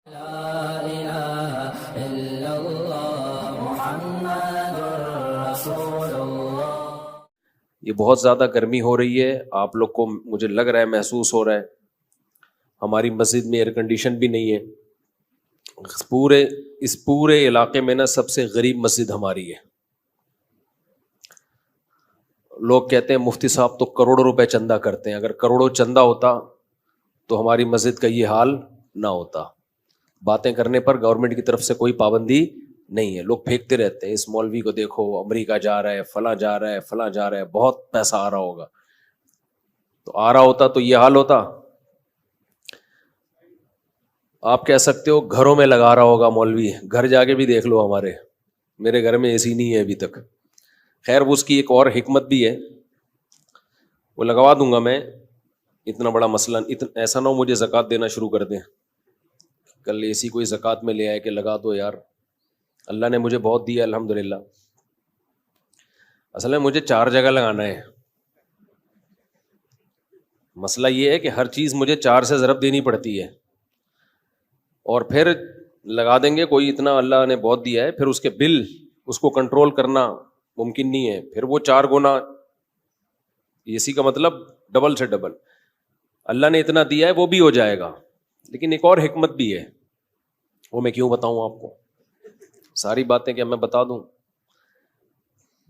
لا الہ الا اللہ محمد رسول اللہ۔ یہ بہت زیادہ گرمی ہو رہی ہے، آپ لوگ کو مجھے لگ رہا ہے محسوس ہو رہا ہے۔ ہماری مسجد میں ایئر کنڈیشن بھی نہیں ہے۔ اس پورے علاقے میں نا سب سے غریب مسجد ہماری ہے۔ لوگ کہتے ہیں مفتی صاحب تو کروڑوں روپے چندہ کرتے ہیں، اگر کروڑوں چندہ ہوتا تو ہماری مسجد کا یہ حال نہ ہوتا۔ باتیں کرنے پر گورنمنٹ کی طرف سے کوئی پابندی نہیں ہے، لوگ پھینکتے رہتے ہیں، اس مولوی کو دیکھو امریکہ جا رہا ہے، فلاں جا رہا ہے، فلاں جا رہا ہے، بہت پیسہ آ رہا ہوگا۔ تو آ رہا ہوتا تو یہ حال ہوتا؟ آپ کہہ سکتے ہو گھروں میں لگا رہا ہوگا مولوی، گھر جا کے بھی دیکھ لو، میرے گھر میں اے سی نہیں ہے ابھی تک۔ خیر اس کی ایک اور حکمت بھی ہے، وہ لگوا دوں گا میں۔ اتنا بڑا مسئلہ ایسا نہ ہو مجھے زکوٰۃ دینا شروع کر دیں، کل اے سی کوئی زکوٰۃ میں لے آئے کہ لگا دو یار، اللہ نے مجھے بہت دیا الحمدللہ۔ اصل میں مجھے 4 جگہ لگانا ہے۔ مسئلہ یہ ہے کہ ہر چیز مجھے 4 سے ضرب دینی پڑتی ہے، اور پھر لگا دیں گے کوئی، اتنا اللہ نے بہت دیا ہے، پھر اس کے بل اس کو کنٹرول کرنا ممکن نہیں ہے، پھر وہ 4 گنا اے سی کا مطلب ڈبل سے ڈبل۔ اللہ نے اتنا دیا ہے وہ بھی ہو جائے گا، لیکن ایک اور حکمت بھی ہے، وہ میں کیوں بتاؤں آپ کو، ساری باتیں کیا میں بتا دوں؟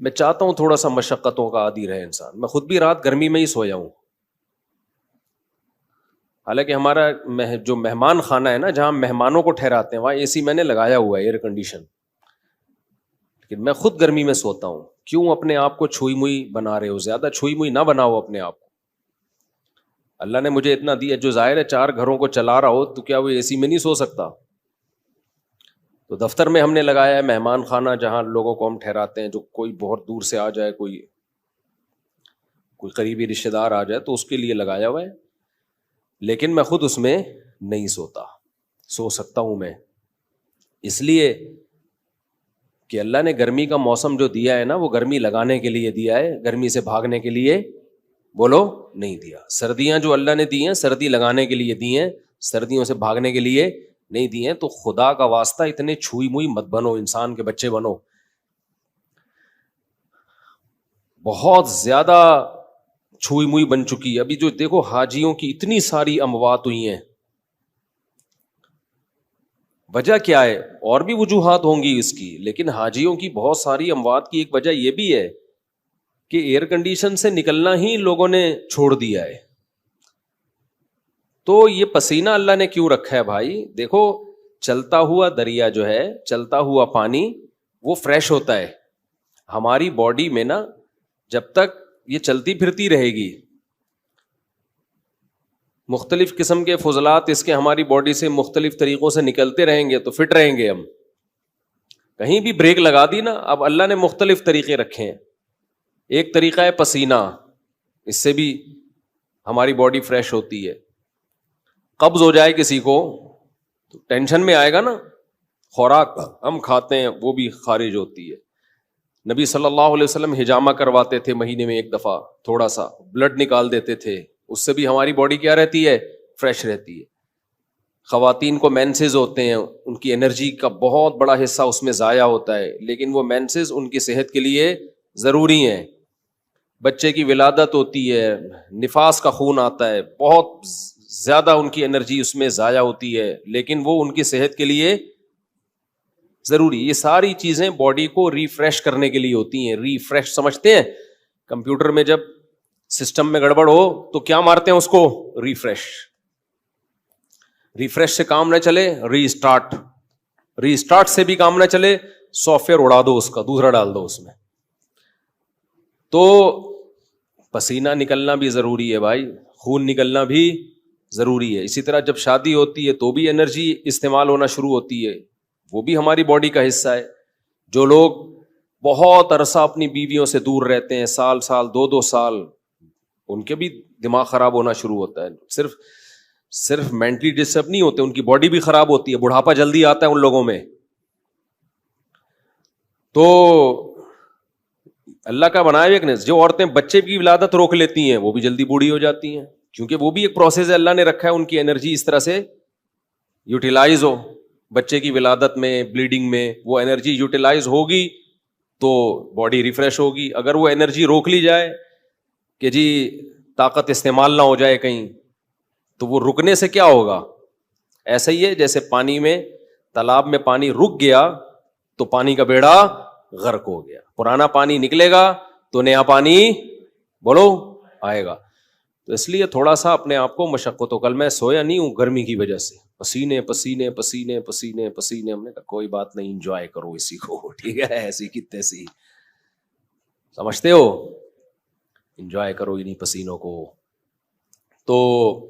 میں چاہتا ہوں تھوڑا سا مشقتوں کا عادی رہے انسان۔ میں خود بھی رات گرمی میں ہی سویا ہوں، حالانکہ ہمارا جو مہمان خانہ ہے نا، جہاں مہمانوں کو ٹھہراتے ہیں، وہاں اے سی میں نے لگایا ہوا ہے، ایئر کنڈیشن، لیکن میں خود گرمی میں سوتا ہوں۔ کیوں اپنے آپ کو چھوئی موئی بنا رہے ہو؟ زیادہ چھوئی موئی نہ بناؤ اپنے آپ کو۔ اللہ نے مجھے اتنا دیا، جو ظاہر ہے 4 گھروں کو چلا رہا ہو تو کیا وہ اے سی میں نہیں سو سکتا؟ تو دفتر میں ہم نے لگایا ہے، مہمان خانہ جہاں لوگوں کو ہم ٹھہراتے ہیں، جو کوئی بہت دور سے آ جائے، کوئی قریبی رشتہ دار آ جائے تو اس کے لیے لگایا ہوا ہے، لیکن میں خود اس میں نہیں سوتا۔ سو سکتا ہوں میں اس لیے کہ اللہ نے گرمی کا موسم جو دیا ہے نا، وہ گرمی لگانے کے لیے دیا ہے، گرمی سے بھاگنے کے لیے بولو نہیں دیا۔ سردیاں جو اللہ نے دی ہیں، سردی لگانے کے لیے دی ہیں، سردیوں سے بھاگنے کے لیے نہیں دی ہیں۔ تو خدا کا واسطہ اتنے چھوئی موئی مت بنو، انسان کے بچے بنو۔ بہت زیادہ چھوئی موئی بن چکی ہے۔ ابھی جو دیکھو حاجیوں کی اتنی ساری اموات ہوئی ہیں، وجہ کیا ہے؟ اور بھی وجوہات ہوں گی اس کی، لیکن حاجیوں کی بہت ساری اموات کی ایک وجہ یہ بھی ہے کہ ایئر کنڈیشن سے نکلنا ہی لوگوں نے چھوڑ دیا ہے۔ تو یہ پسینہ اللہ نے کیوں رکھا ہے بھائی؟ دیکھو چلتا ہوا دریا جو ہے، چلتا ہوا پانی، وہ فریش ہوتا ہے۔ ہماری باڈی میں نا جب تک یہ چلتی پھرتی رہے گی، مختلف قسم کے فضلات اس کے ہماری باڈی سے مختلف طریقوں سے نکلتے رہیں گے تو فٹ رہیں گے ہم۔ کہیں بھی بریک لگا دی نا، اب اللہ نے مختلف طریقے رکھے ہیں۔ ایک طریقہ ہے پسینہ، اس سے بھی ہماری باڈی فریش ہوتی ہے۔ قبض ہو جائے کسی کو تو ٹینشن میں آئے گا نا، خوراک ہم کھاتے ہیں وہ بھی خارج ہوتی ہے۔ نبی صلی اللہ علیہ وسلم حجامہ کرواتے تھے، مہینے میں ایک دفعہ تھوڑا سا بلڈ نکال دیتے تھے، اس سے بھی ہماری باڈی کیا رہتی ہے؟ فریش رہتی ہے۔ خواتین کو مینسز ہوتے ہیں، ان کی انرجی کا بہت بڑا حصہ اس میں ضائع ہوتا ہے، لیکن وہ مینسز ان کی صحت کے لیے ضروری ہیں۔ بچے کی ولادت ہوتی ہے، نفاس کا خون آتا ہے، بہت زیادہ ان کی انرجی اس میں ضائع ہوتی ہے، لیکن وہ ان کی صحت کے لیے ضروری۔ یہ ساری چیزیں باڈی کو ریفریش کرنے کے لیے ہوتی ہیں۔ ریفریش سمجھتے ہیں؟ کمپیوٹر میں جب سسٹم میں گڑبڑ ہو تو کیا مارتے ہیں اس کو؟ ریفریش۔ ریفریش سے کام نہ چلے، ری اسٹارٹ۔ ری اسٹارٹ سے بھی کام نہ چلے، سافٹ ویئر اڑا دو، اس کا دوسرا ڈال دو اس میں۔ تو پسینہ نکلنا بھی ضروری ہے بھائی، خون نکلنا بھی ضروری ہے۔ اسی طرح جب شادی ہوتی ہے تو بھی انرجی استعمال ہونا شروع ہوتی ہے، وہ بھی ہماری باڈی کا حصہ ہے۔ جو لوگ بہت عرصہ اپنی بیویوں سے دور رہتے ہیں، سال 2 سال، ان کے بھی دماغ خراب ہونا شروع ہوتا ہے۔ صرف مینٹلی ڈسٹرب نہیں ہوتے، ان کی باڈی بھی خراب ہوتی ہے، بڑھاپا جلدی آتا ہے ان لوگوں میں۔ تو اللہ کا بنایا ایک نے، جو عورتیں بچے کی ولادت روک لیتی ہیں وہ بھی جلدی بوڑھی ہو جاتی ہیں، کیونکہ وہ بھی ایک پروسیس ہے، اللہ نے رکھا ہے ان کی انرجی اس طرح سے یوٹیلائز ہو بچے کی ولادت میں, بلیڈنگ میں, وہ انرجی یوٹیلائز ہوگی تو باڈی ریفریش ہوگی. اگر وہ انرجی روک لی جائے کہ جی طاقت استعمال نہ ہو جائے کہیں, تو وہ رکنے سے کیا ہوگا؟ ایسا ہی ہے جیسے پانی میں, تالاب میں پانی رک گیا تو پانی کا بیڑا غرق ہو گیا. پرانا پانی نکلے گا تو نیا پانی بولو آئے گا. تو اس لیے تھوڑا سا اپنے آپ کو مشقت ہو. کل میں سویا نہیں ہوں گرمی کی وجہ سے, پسینے پسینے پسینے پسینے پسینے. ہم نے کہا کوئی بات نہیں, انجوائے کرو اسی کو, ٹھیک ہے, ایسی کی تیسی, سمجھتے ہو, انجوائے کرو انہیں پسینوں کو. تو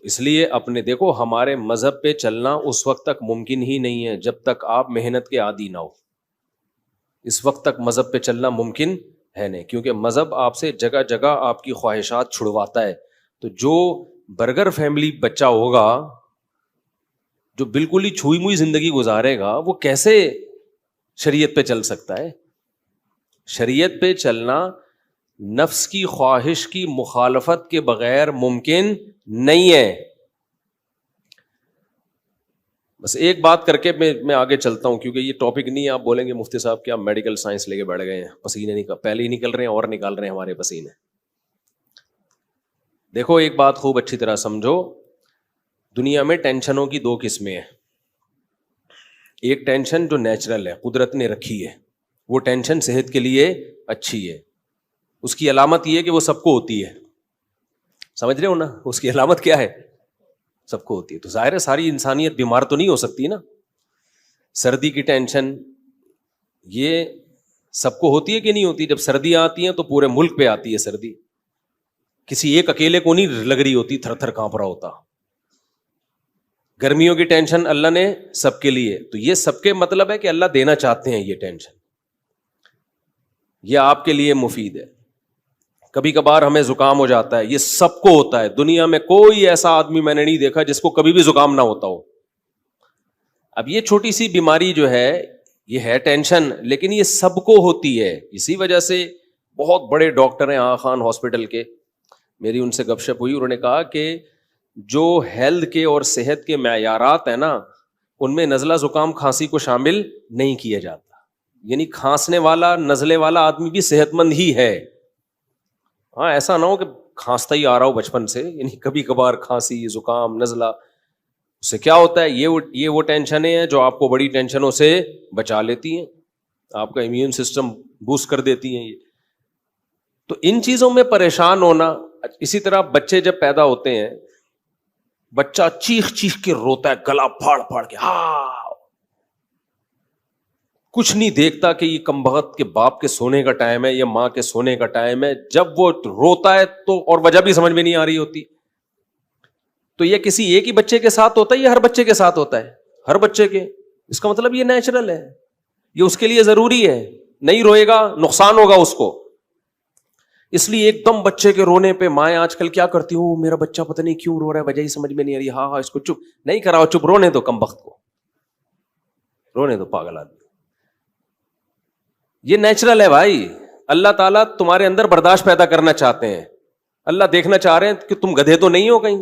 اس لیے اپنے دیکھو, ہمارے مذہب پہ چلنا اس وقت تک ممکن ہی نہیں ہے جب تک آپ محنت کے عادی نہ ہو. اس وقت تک مذہب پہ چلنا ممکن ہے نہیں, کیونکہ مذہب آپ سے جگہ جگہ آپ کی خواہشات چھڑواتا ہے. تو جو برگر فیملی بچہ ہوگا, جو بالکل ہی چھوئی موئی زندگی گزارے گا, وہ کیسے شریعت پہ چل سکتا ہے؟ شریعت پہ چلنا نفس کی خواہش کی مخالفت کے بغیر ممکن نہیں ہے. بس ایک بات کر کے میں آگے چلتا ہوں, کیونکہ یہ ٹاپک نہیں ہے. آپ بولیں گے مفتی صاحب کیا میڈیکل سائنس لے کے بیٹھ گئے ہیں, پسینے پہلے ہی نکل رہے ہیں اور نکال رہے ہیں ہمارے پسینے. دیکھو ایک بات خوب اچھی طرح سمجھو, دنیا میں ٹینشنوں کی دو قسمیں ہیں. ایک ٹینشن جو نیچرل ہے, قدرت نے رکھی ہے, وہ ٹینشن صحت کے لیے اچھی ہے. اس کی علامت یہ ہے کہ وہ سب کو ہوتی ہے. سمجھ رہے ہو نا, اس کی علامت کیا ہے؟ سب کو ہوتی ہے. تو ظاہر ہے ساری انسانیت بیمار تو نہیں ہو سکتی نا. سردی کی ٹینشن یہ سب کو ہوتی ہے کہ نہیں ہوتی؟ جب سردیاں آتی ہیں تو پورے ملک پہ آتی ہے سردی, کسی ایک اکیلے کو نہیں لگ رہی ہوتی, تھر تھر کانپ رہا ہوتا. گرمیوں کی ٹینشن اللہ نے سب کے لیے, تو یہ سب کے مطلب ہے کہ اللہ دینا چاہتے ہیں یہ ٹینشن, یہ آپ کے لیے مفید ہے. کبھی کبھار ہمیں زکام ہو جاتا ہے, یہ سب کو ہوتا ہے. دنیا میں کوئی ایسا آدمی میں نے نہیں دیکھا جس کو کبھی بھی زکام نہ ہوتا ہو. اب یہ چھوٹی سی بیماری جو ہے یہ ہے ٹینشن, لیکن یہ سب کو ہوتی ہے. اسی وجہ سے بہت بڑے ڈاکٹر ہیں آغا خان ہاسپٹل کے, میری ان سے گپ شپ ہوئی, انہوں نے کہا کہ جو ہیلتھ کے اور صحت کے معیارات ہیں نا, ان میں نزلہ زکام کھانسی کو شامل نہیں کیا جاتا. یعنی کھانسنے والا نزلے والا آدمی بھی صحت مند ہی ہے. ہاں ایسا نہ ہو کہ کھانستا ہی آ رہا ہو بچپن سے, یعنی کبھی کبھار کھانسی زکام نزلہ, اس سے کیا ہوتا ہے, یہ وہ ٹینشنیں ہیں جو آپ کو بڑی ٹینشنوں سے بچا لیتی ہیں, آپ کا امیون سسٹم بوسٹ کر دیتی ہیں یہ. تو ان چیزوں میں پریشان ہونا. اسی طرح بچے جب پیدا ہوتے ہیں, بچہ چیخ چیخ کے روتا ہے, گلا پھاڑ پھاڑ کے, ہاں کچھ نہیں دیکھتا کہ یہ کمبخت کے باپ کے سونے کا ٹائم ہے یا ماں کے سونے کا ٹائم ہے. جب وہ روتا ہے تو, اور وجہ بھی سمجھ میں نہیں آ رہی ہوتی, تو یہ کسی ایک ہی بچے کے ساتھ ہوتا ہے یا ہر بچے کے ساتھ ہوتا ہے؟ ہر بچے کے. اس کا مطلب یہ نیچرل ہے, یہ اس کے لیے ضروری ہے. نہیں روئے گا نقصان ہوگا اس کو. اس لیے ایک دم بچے کے رونے پہ مائیں آج کل کیا کرتی ہوں, میرا بچہ پتہ نہیں کیوں رو رہا ہے, وجہ ہی سمجھ میں نہیں آ رہی, ہاں اس کو چپ نہیں کراؤ, چپ رونے دو کمبخت کو, رونے دو پاگل آدمی. یہ نیچرل ہے بھائی. اللہ تعالیٰ تمہارے اندر برداشت پیدا کرنا چاہتے ہیں. اللہ دیکھنا چاہ رہے ہیں کہ تم گدھے تو نہیں ہو کہیں,